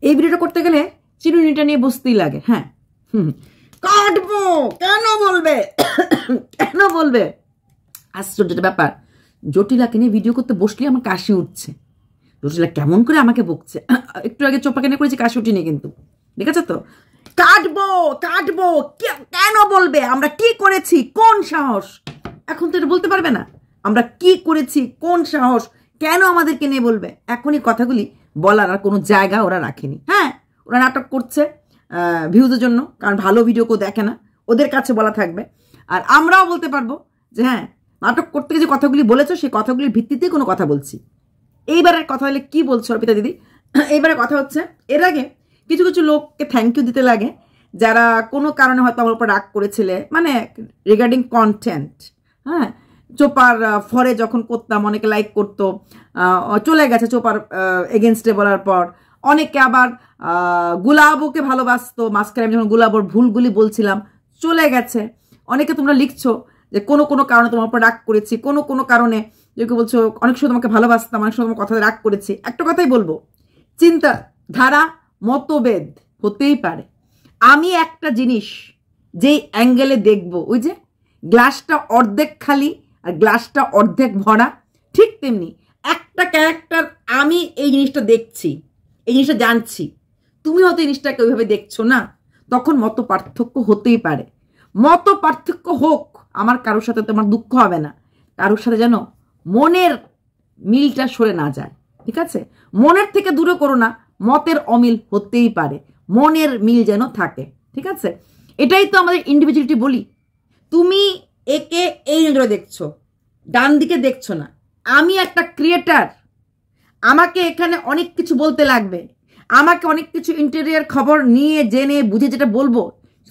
এই ভিডিওটা করতে গেলে চিরুনিটা নিয়ে বসতেই লাগে। হ্যাঁ, কাটবো কেন বলবে, কেন বলবে, আশ্চর্যটা ব্যাপার। জটিলাকে নিয়ে ভিডিও করতে বসলে আমার কাশি উঠছে। জটিলা কেমন করে আমাকে বকছে। একটু আগে চোপাকে নিয়ে করেছি, কাশি উঠিনি কিন্তু, দেখেছো তো। কাটবো কাটবো কেন বলবে, আমরা কি করেছি, কোন সাহস। এখন তো এটা বলতে পারবে না আমরা কি করেছি, কোন সাহস, কেন আমাদেরকে নিয়ে বলবে। এখনই কথাগুলি বলার আর কোনো জায়গা ওরা রাখেনি। হ্যাঁ, ওরা নাটক করছে ভিউজের জন্য, কারণ ভালো ভিডিও কেউ দেখে না, ওদের কাছে বলা থাকবে। আর আমরাও বলতে পারবো যে হ্যাঁ, নাটক করতে গিয়ে যে কথাগুলি বলেছো সেই কথাগুলির ভিত্তিতে কোনো কথা বলছি। এইবারের কথা হলে কি বলছো অর্পিতা দিদি? এইবারে কথা হচ্ছে, এর আগে কিছু কিছু লোককে থ্যাংক ইউ দিতে লাগে যারা কোনো কারণে হয়তো আমার উপর রাগ করেছিলে, মানে রিগার্ডিং কন্টেন্ট। হ্যাঁ, চোপার ফরে যখন করতাম অনেকে লাইক করতো, চলে গেছে চোপার এগেনস্টে বলার পর। অনেকে আবার গুলাবকে ভালোবাসতো, মাঝখানে আমি যখন গুলাবর ভুলগুলি বলছিলাম চলে গেছে। অনেকে তোমরা লিখছো যে কোনো কোনো কারণে তোমার উপর রাগ করেছি, কোনো কোনো কারণে যে বলছো অনেক সময় তোমাকে ভালোবাসতাম, অনেক সময় তোমার কথাতে রাগ করেছি। একটা কথাই বলবো, চিন্তাধারা মতভেদ হতেই পারে। আমি একটা জিনিস যেই অ্যাঙ্গেলে দেখবো, ওই যে গ্লাসটা অর্ধেক খালি আর গ্লাসটা অর্ধেক ভরা, ঠিক তেমনি একটা ক্যারেক্টার আমি এই জিনিসটা দেখছি, এই জিনিসটা জানছি, তুমি হয়তো এই জিনিসটাকে ওইভাবে দেখছো না, তখন মত পার্থক্য হতেই পারে। মত পার্থক্য হোক, আমার কারোর সাথে তোমার দুঃখ হবে না, কারোর সাথে যেন মনের মিলটা সরে না যায়, ঠিক আছে? মনের থেকে দূরে করো না, মতের অমিল হতেই পারে, মনের মিল যেন থাকে, ঠিক আছে? এটাই তো আমাদের ইন্ডিভিজুয়ালিটি বলি। তুমি একে এই নজরে দেখছো, ডান দিকে দেখছো না। আমি একটা ক্রিয়েটার, আমাকে এখানে অনেক কিছু বলতে লাগবে, আমাকে অনেক কিছু ইন্টেরিয়ার খবর নিয়ে জেনে বুঝে যেটা বলবো,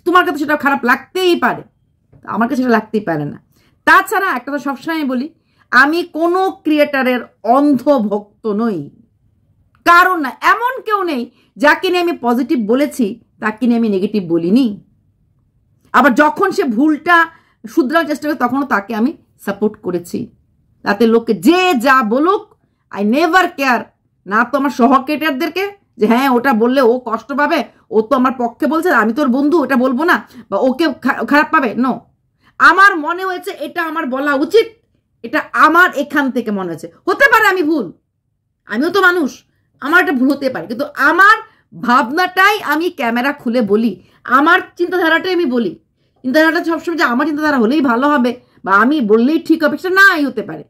তোমার কাছে সেটা খারাপ লাগতেই পারে, আমার কাছে সেটা লাগতেই পারে না। তাছাড়া একটা তো সবসময় বলি, আমি কোনো ক্রিয়েটারের অন্ধ ভক্ত নই, কারণ না এমন কেউ নেই যাকে নিয়ে আমি পজিটিভ বলেছি তাকে নিয়ে আমি নেগেটিভ বলিনি। আবার যখন সে ভুলটা শুধরানোর চেষ্টা করে তখনও তাকে আমি সাপোর্ট করেছি। তাতে লোককে যে যা বলুক, আই নেভার কেয়ার। না তো আমার সহক্রিয়েটারদেরকে যে হ্যাঁ ওটা বললে ও কষ্ট পাবে, ও তো আমার পক্ষে বলছে, আমি তোর বন্ধু, ওটা বলবো না, বা ওকে খারাপ পাবে, নো। আমার মনে হয়েছে এটা আমার বলা উচিত, এটা আমার এখান থেকে মনে হয়েছে। হতে পারে আমি ভুল, আমিও তো মানুষ, আমার একটা ভুল হতে পারে, কিন্তু আমার ভাবনাটাই আমি ক্যামেরা খুলে বলি, আমার চিন্তাধারাটাই আমি বলি। চিন্তাধারাটা সবসময় যে আমার চিন্তাধারা হলেই ভালো হবে বা আমি বললেই ঠিক হবে সেটা নাই হতে পারে,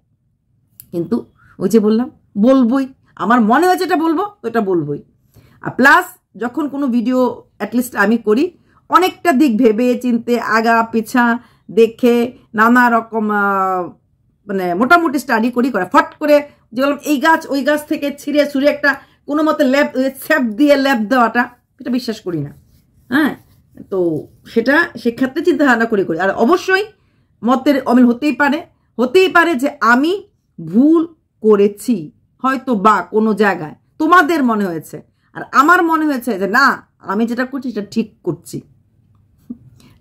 কিন্তু ওই যে বললাম বলবই, আমার মনে হয়েছে এটা বলবো তো এটা বলবই। আর প্লাস যখন কোনো ভিডিও অ্যাটলিস্ট আমি করি অনেকটা দিক ভেবে চিনতে আগা পিছা দেখে নানা রকম মানে মোটামুটি স্টাডি করা ফট করে যে বললাম এই গাছ ওই গাছ থেকে ছিঁড়ে ছুঁড়ে একটা কোনো মতে স্যাপ দিয়ে ল্যাপ দেওয়াটা, এটা বিশ্বাস করি না। হ্যাঁ, তো সেটা সেক্ষেত্রে চিন্তা ভাবনা করি। আর অবশ্যই মতের অমিল হতেই পারে যে আমি ভুল করেছি হয়তো বা কোনো জায়গায়, তোমাদের মনে হয়েছে, আর আমার মনে হয়েছে যে না আমি যেটা করছি সেটা ঠিক করছি।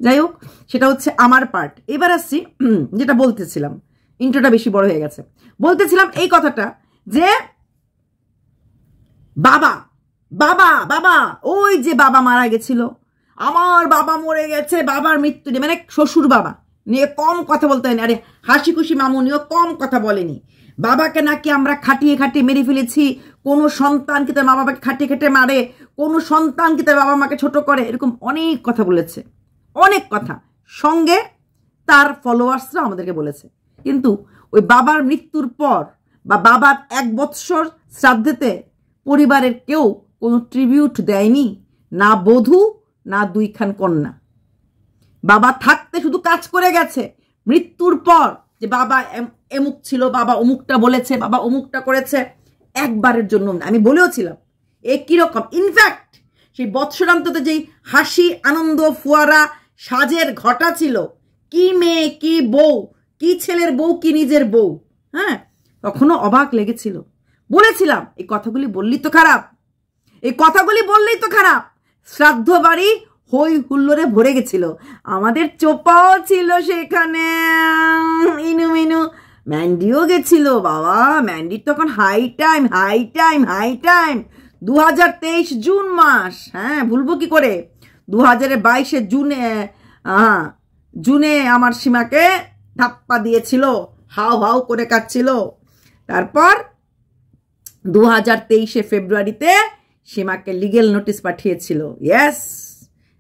যাই হোক, সেটা হচ্ছে আমার পার্ট। এবার আসছি যেটা বলতেছিলাম, ইন্ট্রোটা বেশি বড় হয়ে গেছে। বলতেছিলাম এই কথাটা যে বাবা বাবা বাবা ওই যে বাবা মারা গেছিল, আমার বাবা মরে গেছে, বাবার মৃত্যু নিয়ে, মানে শ্বশুর বাবা নিয়ে কম কথা বলতে হয়নি। আরে হাসি খুশি মামু নিয়েও কম কথা বলেনি। বাবাকে নাকি আমরা খাটিয়ে খাটিয়ে মেরে ফেলেছি, কোনো সন্তানকে তার মা বাবাকে খাটিয়ে খাটিয়ে মারে, কোনো সন্তানকে তার বাবা মাকে ছোট করে, এরকম অনেক কথা বলেছে, অনেক কথা। সঙ্গে তার ফলোয়ার্সরা আমাদেরকে বলেছে। কিন্তু ওই বাবার মৃত্যুর পর বা বাবার 1 বৎসর শ্রাদ্ধেতে পরিবারের কেউ কোনো ট্রিবিউট দেয়নি, না বধূ না 2 খান কন্যা। বাবা থাকতে শুধু কাজ করে গেছে, মৃত্যুর পর যে বাবা এমুক ছিল, বাবা অমুকটা বলেছে, বাবা অমুকটা করেছে, একবারের জন্য আমি বলেওছিলাম এ কিরকম। ইনফ্যাক্ট সেই বৎসরান্ততে যেই হাসি আনন্দ ফুয়ারা সাজের ঘটা ছিল, কি মেয়ে কি বউ, কি ছেলের বউ কি নিজের বউ, হ্যাঁ, তখনও অবাক লেগেছিল। বলেছিলাম এই কথাগুলি বললেই তো খারাপ, এই কথাগুলি বললেই তো খারাপ। শ্রাদ্ধ বাড়ি হই হুল্লোড়ে ভরে গেছিল, আমাদের চোপাও ছিল সেখানে, ইনু মিনু ম্যান্ডিও গেছিল। বাবা ম্যান্ডির তখন হাই টাইম, 2023 জুন মাস, হ্যাঁ ভুলবো কি করে, 2022 জুনে আমার সীমাকে ধাপ্পা দিয়েছিল, হাও হাও করে কাটছিল। তারপর 2023 ফেব্রুয়ারিতে সীমাকে লিগেল নোটিশ পাঠিয়েছিল। ইয়েস,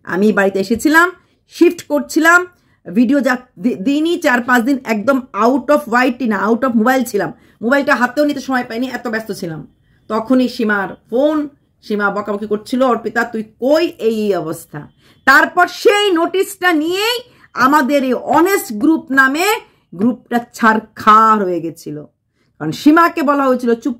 আমি বাড়িতে এসেছিলাম, শিফট করছিলাম, ভিডিও দিনই 4-5 দিন একদম আউট অফ ওয়াইটি না, আউট অফ মোবাইল ছিলাম, মোবাইলটা হাতেও নিতে সময় পাইনি, এত ব্যস্ত ছিলাম। তখনই সীমার ফোন, সীমা বকাবকি করছিল, অর্পিতা তুই কই, এই অবস্থা। তারপর সেই নোটিশটা নিয়েই আমাদের এই অনেস্ট গ্রুপ নামে গ্রুপটা ছারখার হয়ে গেছিল। কারণ সীমাকে বলা হয়েছিল চুপ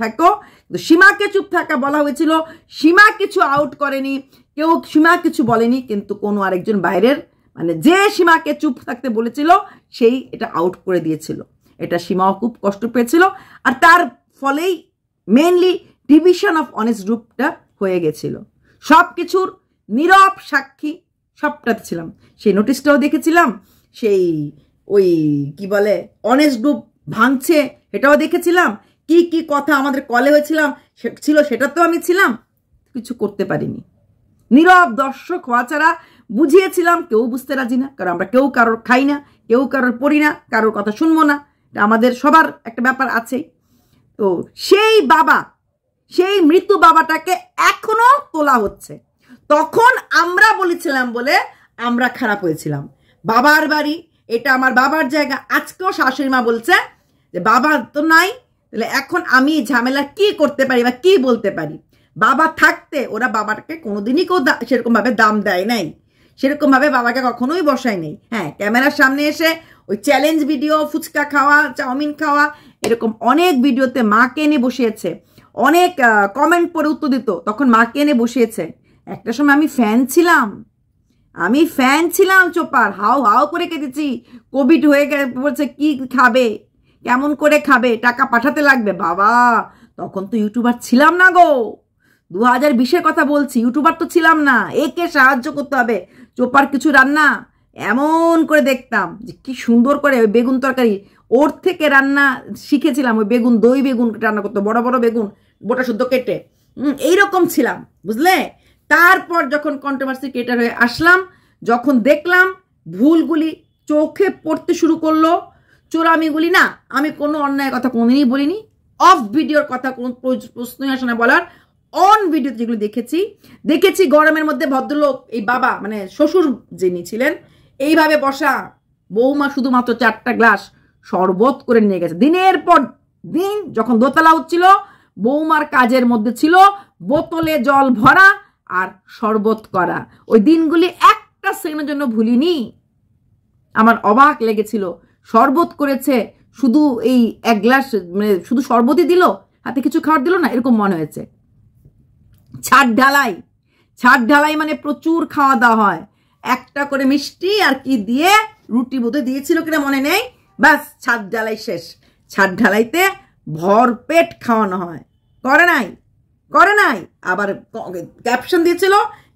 থাকো, কিন্তু সীমাকে চুপ থাকা বলা হয়েছিল, সীমা কিছু আউট করেনি, কেউ সীমা কিছু বলেনি, কিন্তু কোনো আরেকজন বাইরের মানে যে সীমাকে চুপ থাকতে বলেছিল সেই এটা আউট করে দিয়েছিল। এটা সীমাও খুব কষ্ট পেয়েছিল, আর তার ফলেই মেনলি ডিভিশন অফ অনেস্ট গ্রুপটা হয়ে গেছিল। সব কিছুর নীরব সাক্ষী সবটাতে ছিলাম, সেই নোটিশটাও দেখেছিলাম, সেই ওই কি বলে অনেস্ট গ্রুপ ভাঙছে এটাও দেখেছিলাম, কি কি কথা আমাদের কলে হয়েছিলাম ছিল সেটাতেও আমি ছিলাম, কিছু করতে পারিনি। নীরব দর্শক হওয়া ছাড়া বুঝিয়েছিলাম, কেউ বুঝতে রাজি না, কারণ আমরা কেউ কারোর খাই না, কেউ কারোর পড়ি না, কারোর কথা শুনবো না, এটা আমাদের সবার একটা ব্যাপার আছেই। তো সেই বাবা, সেই মৃত্যু বাবাটাকে এখনো তোলা হচ্ছে। তখন আমরা বলেছিলাম বলে আমরা খারাপ হয়েছিলাম, বাবার বাড়ি, এটা আমার বাবার জায়গা। আজকেও শাশুড়ি মা বলছে যে বাবা তো নাই, তাহলে এখন আমি ঝামেলা কি করতে পারি বা কি বলতে পারি। বাবা থাকতে ওরা বাবাটাকে কোনোদিনই কেউ সেরকমভাবে দাম দেয় নাই, সেরকমভাবে বাবাকে কখনোই বসায় নেই। হ্যাঁ, ক্যামেরার সামনে এসে ওই চ্যালেঞ্জ ভিডিও, ফুচকা খাওয়া, চাউমিন খাওয়া, এরকম অনেক ভিডিওতে মাকে এনে বসিয়েছে, অনেক কমেন্ট পরে উত্তর দিত, তখন মাকে এনে বসিয়েছে। একটা সময় আমি ফ্যান ছিলাম চোপার, হাও হাও করে কেঁদেছি। কোভিড হয়ে বলছে কি খাবে, কেমন করে খাবে, টাকা পাঠাতে লাগবে। বাবা, তখন তো ইউটিউবার ছিলাম না গো, 2020-এর কথা বলছি, ইউটিউবার তো ছিলাম না। একে সাহায্য করতে হবে, চোপার কিছু রান্না এমন করে দেখতাম যে কি সুন্দর করে ওই বেগুন তরকারি, ওর থেকে রান্না শিখেছিলাম। ওই বেগুন, দই বেগুন রান্না করতো, বড় বড় বেগুন গোটা শুদ্ধ কেটে, এইরকম ছিলাম, বুঝলে। তারপর যখন কন্ট্রোভার্সি ক্রিয়েটার হয়ে আসলাম, যখন দেখলাম ভুলগুলি চোখে পড়তে শুরু করলো, চোরামিগুলি, না আমি কোনো অন্যায় কথা কোনোদিনই বলিনি, অফ ভিডিওর কথা কোনো প্রশ্নই আসে না বলার। অন ভিডিওতে যেগুলো দেখেছি গরমের মধ্যে ভদ্রলোক, এই বাবা মানে শ্বশুর যিনি ছিলেন, এইভাবে বসা, বৌমা শুধুমাত্র 4টা গ্লাস শরবত করে নিয়ে গেছে। দিনের পর দিন যখন দোতলা উঠছিল, বৌমার কাজের মধ্যে ছিল বোতলে জল ভরা আর শরবত করা। ওই দিনগুলি একটা সেকেন্ডের জন্য ভুলিনি। আমার অবাক লেগেছিল, শরবত করেছে, শুধু এই 1 গ্লাস মানে শুধু শরবতই দিল, হাতে কিছু খাবার দিল না, এরকম মনে হয়েছে। ছাদ ঢালাই মানে প্রচুর খাওয়া দাওয়া হয়, একটা করে মিষ্টি আর কি দিয়ে রুটি বোধহয় দিয়েছিল কিনা মনে নেই, ব্যাস ছাদ ঢালাই শেষ। ছাদ ঢালাইতে ভরপেট খাওয়ানো হয়, করে নাই। আবার ক্যাপশন দিয়েছিল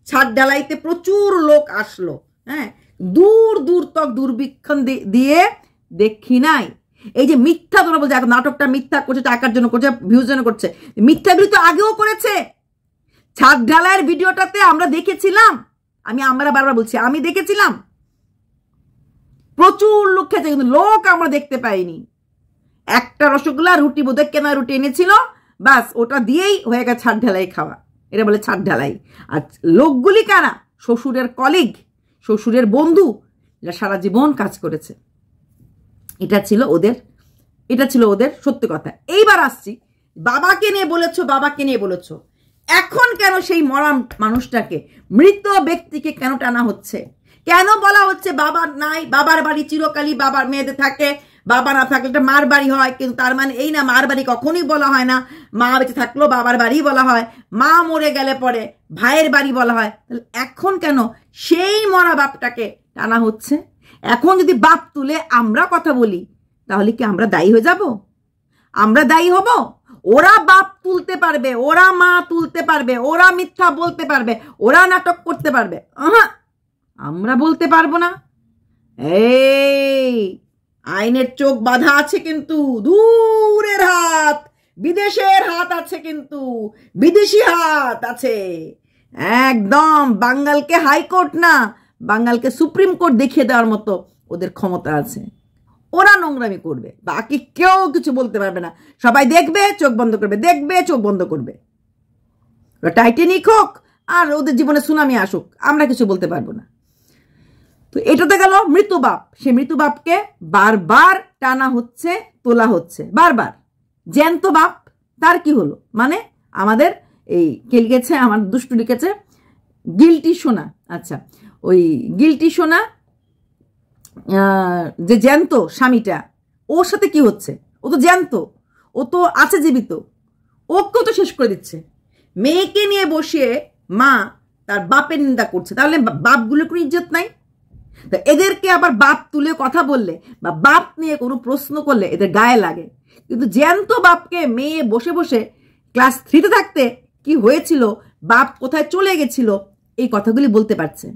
ছাদ ঢালাইতে প্রচুর লোক আসলো, হ্যাঁ, দূর তক দূরবীক্ষণ দিয়ে দেখি নাই। এই যে মিথ্যা তোমরা বলছে, এখন নাটকটা মিথ্যা করছে, টাকার জন্য করছে, ভিউজ জন্য করছে, মিথ্যাগুলি তো আগেও করেছে। ছাদ ঢালাইয়ের ভিডিওটাতে আমরা দেখেছিলাম, আমরা বারবার বলছি, আমি দেখেছিলাম প্রচুর লোক খেয়েছে, কিন্তু লোক আমরা দেখতে পাইনি। একটা রসগোল্লা রুটি বোধহয় কেনা রুটি এনেছিল, ব্যাস ওটা দিয়েই হয়ে গেছে ছাদ ঢালাই খাওয়া, এটা বলে ছাদ ঢালাই। আর লোকগুলি কারা? শ্বশুরের কলিগ, শ্বশুরের বন্ধু, যারা সারা জীবন কাজ করেছে। এটা ছিল ওদের সত্যি কথা। এইবার আসছি, বাবাকে নিয়ে বলেছো, এখন কেন সেই মরা মানুষটাকে, মৃত ব্যক্তিকে কেন টানা হচ্ছে? কেন বলা হচ্ছে বাবা নাই, বাবার বাড়ি চিরকালই বাবার মেয়েদের থাকে, বাবা না থাকলে এটা মার বাড়ি হয়, কিন্তু তার মানে এই না মার বাড়ি কখনোই বলা হয় না, মা বেঁচে থাকলেও বাবার বাড়ি বলা হয়, মা মরে গেলে পরে ভাইয়ের বাড়ি বলা হয়। তাহলে এখন কেন সেই মরা বাপটাকে টানা হচ্ছে? এখন যদি বাপ তুলে আমরা কথা বলি, তাহলে কি আমরা দায়ী হয়ে যাব? আমরা দায়ী হব? ওরা বাপ তুলতে পারবে, ওরা মা তুলতে পারবে, ওরা মিথ্যা বলতে পারবে, ওরা নাটক করতে পারবে, আমরা বলতে পারবো না। এই আইনের চোখ বাঁধা আছে, কিন্তু দূরের হাত বিদেশের হাত আছে, কিন্তু বিদেশি হাত আছে একদম। বাঙ্গালকে হাইকোর্ট না, বাঙ্গালকে সুপ্রিম কোর্ট দেখিয়ে দেওয়ার মতো ওদের ক্ষমতা আছে। ওরা নোংরামি করবে, বাকি কেউ কিছু বলতে পারবে না। সবাই দেখবে, চোখ বন্ধ করবে, দেখবে, চোখ বন্ধ করবে। টাইটানিক হোক আর ওদের জীবনে সুনামি আসুক, আমরা কিছু বলতে পারবো না। তো এটাতে গেল মৃত্যু বাপ। সে মৃত্যু বাপকে বারবার টানা হচ্ছে, তোলা হচ্ছে বারবার। জ্যান্ত বাপ তার কি হলো? মানে আমাদের এই কে লিখেছে, আমার দুষ্টু লিখেছে গিল্টি সোনা। আচ্ছা, ওই গিল্টি সোনা যে জ্যান্ত স্বামীটা, ওর সাথে কি হচ্ছে? ও তো জ্যান্ত, ও তো আছে জীবিত, ওকেও তো শেষ করে দিচ্ছে। মেয়েকে নিয়ে বসিয়ে মা তার বাপের নিন্দা করছে, তাহলে বাপগুলোর কোনো ইজ্জত নাই? তা এদেরকে আবার বাপ তুলে কথা বললে বা বাপ নিয়ে কোনো প্রশ্ন করলে এদের গায়ে লাগে। কিন্তু জ্যান্ত বাপকে মেয়ে বসে বসে ক্লাস 3-তে থাকতে কি হয়েছিল, বাপ কোথায় চলে গেছিল, এই কথাগুলি বলতে পারছে।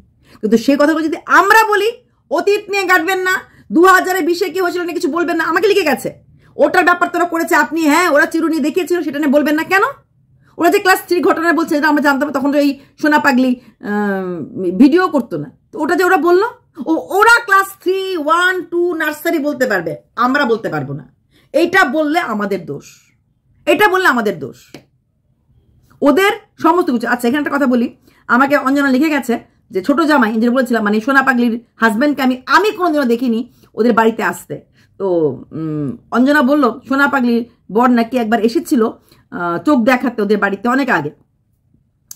কিন্তু সেই কথাগুলো যদি আমরা বলি, অতীত নিয়ে গাঁটবেন না, 2020-এ কি হয়েছিল না কিছু বলবেন না, আমাকে লিখে গেছে ওটার ব্যাপার তোরা করেছে আপনি, হ্যাঁ ওরা চিরুনি দেখিয়েছিল সেটা নিয়ে বলবেন না কেন? ওরা যে ক্লাস 3 ঘটনা বলছে এটা আমরা জানতাম, তখন তো এই সোনা পাগলি ভিডিও করতো না, তো ওটা যে ওরা বললো, ওরা ক্লাস 3, 1, 2 নার্সারি বলতে পারবে, আমরা বলতে পারবো না। এইটা বললে আমাদের দোষ, এটা বললে আমাদের দোষ, ওদের সমস্ত কিছু। আচ্ছা, এখানে একটা কথা বলি, আমাকে অঞ্জনা লিখে গেছে যে ছোট জামাই, যেটা বলেছিলাম মানে সোনা পাগলির হাজব্যান্ডকে আমি কোনোদিনও দেখিনি ওদের বাড়িতে আসতে। তো অঞ্জনা বলল সোনা পাগলির বর নাকি একবার এসেছিল চোখ দেখাতে ওদের বাড়িতে অনেক আগে।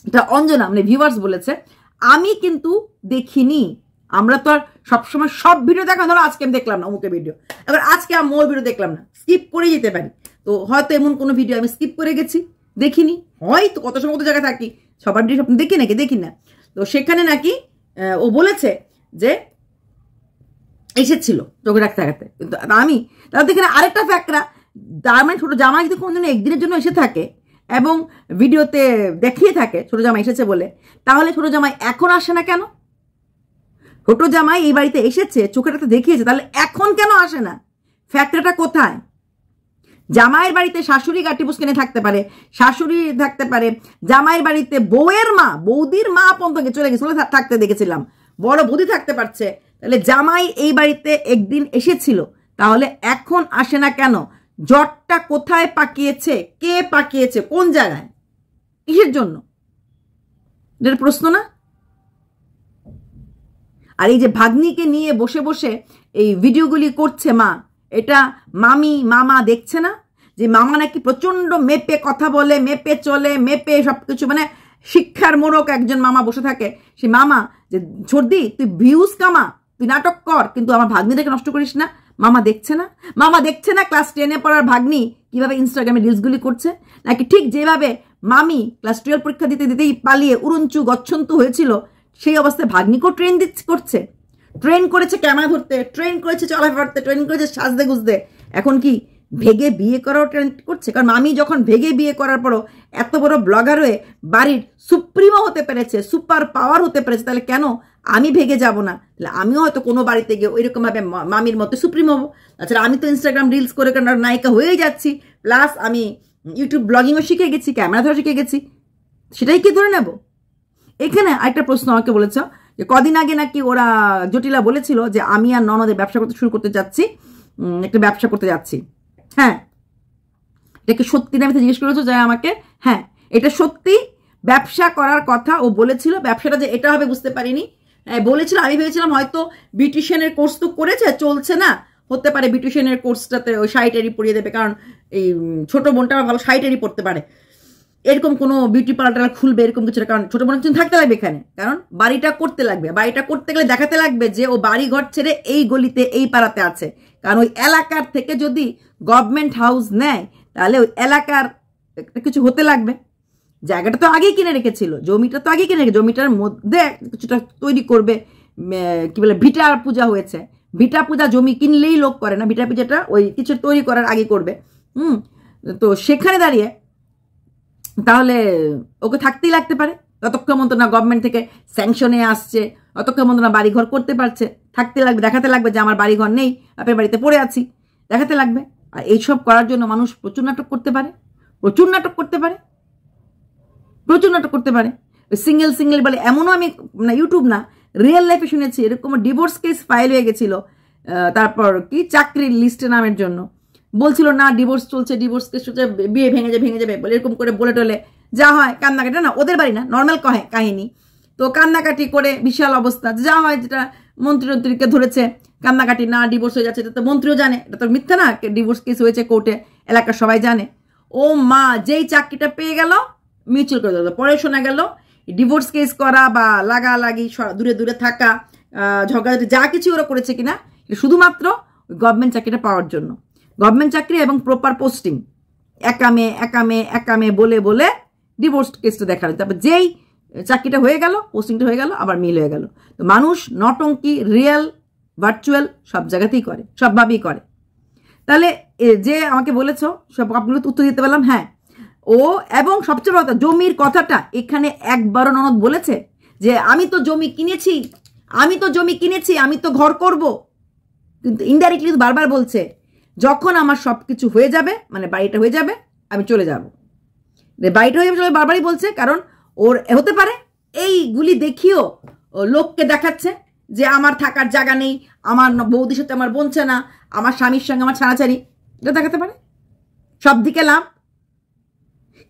এটা অঞ্জনা মানে ভিউয়ার্স বলেছে, আমি কিন্তু দেখিনি। আমরা তো আর সবসময় সব ভিডিও দেখা, ধরো আজকে আমি দেখলাম না অমুকের ভিডিও, এবার আজকে আমি মোর ভিডিও দেখলাম না, স্কিপ করে যেতে পারি। তো হয়তো এমন কোনো ভিডিও আমি স্কিপ করে গেছি, দেখিনি, হয়তো কত সময় কত জায়গায় থাকি, সবার ভিডিও দেখি নাকি দেখি না। তো সেখানে নাকি ও বলেছে যে এসেছিল চোখে রাখতে রাখতে, কিন্তু আমি তার দেখে আরেকটা ফ্যাক্টরা, তার মানে ছোটো জামাই যদি কোনো একদিনের জন্য এসে থাকে এবং ভিডিওতে দেখিয়ে থাকে ছোটো জামাই এসেছে বলে, তাহলে ছোটো জামাই এখন আসে না কেন? ছোটো জামাই এই বাড়িতে এসেছে, চোখে রাখতে দেখিয়েছে, তাহলে এখন কেন আসে না? ফ্যাক্টরটা কোথায়? জামাইয়ের বাড়িতে শাশুড়ি গাটিপুস কিনে থাকতে পারে, শাশুড়ি থাকতে পারে, জামাইয়ের বাড়িতে বউয়ের মা, বৌদির মা পর্যন্ত চলে গেছিল থাকতে দেখেছিলাম, বড় বৌদি থাকতে পারছে, তাহলে জামাই এই বাড়িতে একদিন এসেছিল, তাহলে এখন আসে না কেন? জটটা কোথায় পাকিয়েছে, কে পাকিয়েছে, কোন জায়গায়, কিসের জন্য? এটার প্রশ্ন না? আর এই যে ভাগ্নিকে নিয়ে বসে বসে এই ভিডিওগুলি করছে মা, এটা মামি মামা দেখছে না যে মামা নাকি প্রচন্ড মেপে কথা বলে, মেপে চলে, মেপে সবকিছু, মানে শিক্ষার মোড়ক একজন মামা বসে থাকে। সে মামা যে ছোটদি তুই ভিউজ কামা, তুই নাটক কর, কিন্তু আমার ভাগ্নিটাকে নষ্ট করিস না। মামা দেখছে না? মামা দেখছে না ক্লাস 10-এ পড়ার ভাগ্নি কিভাবে ইনস্টাগ্রামে রিলসগুলি করছে? নাকি ঠিক যেভাবে মামি ক্লাস 12 পরীক্ষা দিতে দিতেই পালিয়ে উড়ঞ্চু গচ্ছন্তু হয়েছিল, সেই অবস্থায় ভাগ্নিকেও ট্রেন করছে, ট্রেন করেছে ক্যামেরা ধরতে, ট্রেন করেছে চলাফেরাতে, ট্রেন করেছে সাজতে গুজতে, এখন কি ভেগে বিয়ে করাও ট্রেন করছে? কারণ মামি যখন ভেগে বিয়ে করার পরও এত বড় ব্লগার হয়ে বাড়ির সুপ্রিমো হতে পেরেছে, সুপার পাওয়ার হতে পেরেছে, তাহলে কেন আমি ভেগে যাব না? তাহলে আমিও হয়তো কোনো বাড়িতে গিয়ে ওইরকম ভাবে মামির মতো সুপ্রিমো হবো। তাছাড়া আমি তো ইনস্টাগ্রাম রিলস করে নায়িকা হয়ে যাচ্ছি, প্লাস আমি ইউটিউব ব্লগিংও শিখে গেছি, ক্যামেরা ধরা শিখে গেছি, সেটাই কি ধরে নেব? এখানে আরেকটা প্রশ্ন আমাকে বলেছ যে কদিন আগে নাকি ওরা জটিলা বলেছিল যে আমি আর ননদে ব্যবসা করতে শুরু করতে যাচ্ছি, একটা ব্যবসা করতে যাচ্ছি। হ্যাঁ, এটা কি সত্যি না? আমি জিজ্ঞেস করেছো যায় আমাকে। হ্যাঁ, এটা সত্যি, ব্যবসা করার কথা ও বলেছিল। ব্যবসাটা যে এটা হবে বুঝতে পারিনি, বলেছিল। আমি ভেবেছিলাম হয়তো বিউটিশিয়ানের কোর্স তো করেছে, চলছে না, হতে পারে বিউটিশিয়ানের কোর্সটাতে ওই শাড়িটারি পরিয়ে দেবে, কারণ এই ছোট বোনটা ভালো শাড়িটারি পরতে পারে, এরকম কোনো বিউটি পার্লার খুলবে এরকম কিছু, কারণ ছোট বোনের কিছু থাকতে লাগবে এখানে, কারণ বাড়িটা করতে লাগবে, বাড়িটা করতে গেলে দেখাতে লাগবে যে ও বাড়ি ঘর ছেড়ে এই গলিতে এই পাড়াতে আছে। কারণ ওই এলাকার থেকে যদি গভর্নমেন্ট হাউস নেয় তাহলে ওই এলাকার একটা কিছু হতে লাগবে। জায়গাটা তো আগেই কিনে রেখেছিল, জমিটা তো আগেই কিনে রেখে, জমিটার মধ্যে কিছুটা তৈরি করবে, কি বলে ভিটা পূজা হয়েছে, ভিটা পূজা জমি কিনলেই লোক করে না, ভিটা পূজাটা ওই কিছু তৈরি করার আগে করবে। তো সেখানে দাঁড়িয়ে তাহলে ওকে থাকতেই লাগতে পারে, ততক্ষণ মতো না গভর্নমেন্ট থেকে স্যাংশনে আসছে, ততক্ষণ মতো না বাড়িঘর করতে পারছে, থাকতে লাগবে, দেখাতে লাগবে যে আমার বাড়িঘর নেই, বাপের বাড়িতে পড়ে আছি, দেখাতে লাগবে। আর এইসব করার জন্য মানুষ প্রচুর নাটক করতে পারে, প্রচুর নাটক করতে পারে, প্রচুর নাটক করতে পারে। সিঙ্গেল সিঙ্গেল বলে এমনও আমি ইউটিউব না রিয়েল লাইফে শুনেছি, এরকম ডিভোর্স কেস ফাইল হয়ে গেছিল, তারপর কি চাকরির লিস্টে নামের জন্য বলছিল না ডিভোর্স চলছে, ডিভোর্স কেস চলছে, বিয়ে ভেঙে যাবে বলে এরকম করে বলে টলে যা হয় কান্নাকাটি, না ওদের বাড়ি না নর্মাল কাহিনী, তো কান্নাকাটি করে বিশাল অবস্থা যা হয়, যেটা মন্ত্রীকে ধরেছে কান্নাকাটি, না ডিভোর্স হয়ে যাচ্ছে, এটা তো মন্ত্রীও জানে, এটা তো মিথ্যা না, ডিভোর্স কেস হয়েছে কোর্টে, এলাকার সবাই জানে। ও মা, যেই চাকরিটা পেয়ে গেল মিউচুয়াল করে দিল, পরে শোনা গেল ডিভোর্স কেস করা বা লাগালাগি দূরে দূরে থাকা ঝগড়াঝাটি যা কিছু ওরা করেছে কিনা শুধুমাত্র গভর্নমেন্ট চাকরিটা পাওয়ার জন্য, গভর্নমেন্ট চাকরি এবং প্রপার পোস্টিং, একামে বলে বলে ডিভোর্স কেসটা দেখালো। তারপর যেই চাকরিটা হয়ে গেল, পোস্টিংটা হয়ে গেল, আবার মিল হয়ে গেল। তো মানুষ নটঙ্কি রিয়েল ভার্চুয়াল সব জায়গাতেই করে, সবভাবেই করে। তাহলে যে আমাকে বলেছ সব আপগুলো উত্তর দিতে পারলাম। হ্যাঁ, ও এবং সবচেয়ে বড় কথা জমির কথাটা এখানে একবারও ননদ বলেছে যে আমি তো জমি কিনেছি, আমি তো ঘর করব, কিন্তু ইনডাইরেক্টলি বারবার বলছে যখন আমার সব কিছু হয়ে যাবে, মানে বাড়িটা হয়ে যাবে, আমি চলে যাব, বাড়িটা হয়ে যাবে বারবারই বলছে। কারণ ওর হতে পারে এইগুলি দেখিও লোককে দেখাচ্ছে যে আমার থাকার জায়গা নেই, আমার বৌদির সাথে আমার বনছে না, আমার স্বামীর সঙ্গে আমার ছাড়াছাড়ি, এটা দেখাতে পারে, সব দিকে লাভ।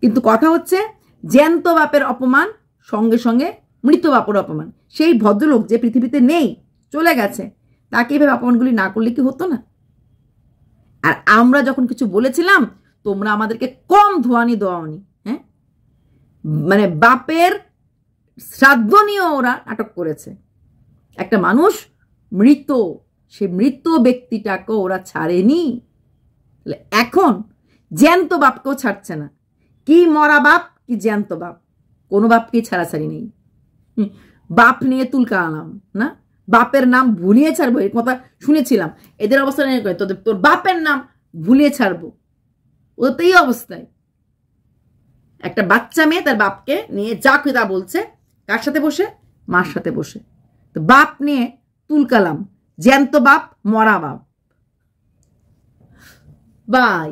কিন্তু কথা হচ্ছে জ্যান্ত বাপের অপমান সঙ্গে সঙ্গে মৃত বাপের অপমান। সেই ভদ্রলোক যে পৃথিবীতে নেই, চলে গেছে, তাকে এভাবে অপমানগুলি না করলে কি হতো না? আর আমরা যখন কিছু বলেছিলাম তোমরা আমাদেরকে কম ধোয়ানি দেওয়ানি, হ্যাঁ, মানে বাপের শ্রাদ্ধ নিয়ে ওরা নাটক করেছে। একটা মানুষ মৃত, সে মৃত ব্যক্তিটাকে ওরা ছাড়েনি, এখন জ্যান্ত বাপকেও ছাড়ছে না। কি মরা বাপ কি জ্যান্ত বাপ, কোনো বাপকেই ছাড়াছাড়ি নেই। বাপ নিয়ে তুলকা আনাম না, বাপের নাম ভুলিয়ে ছাড়বো, এর কথা শুনেছিলাম। এদের অবস্থা নেই, তোর বাপের নাম ভুলিয়ে ছাড়বো, ও তো এই অবস্থায়। একটা বাচ্চা মেয়ে তার বাপকে নিয়ে যা তা বলছে, কার সাথে বসে? মার সাথে বসে। তো বাপ নিয়ে তুলকালাম, জ্যান্ত বাপ মরা বাপ। বাই।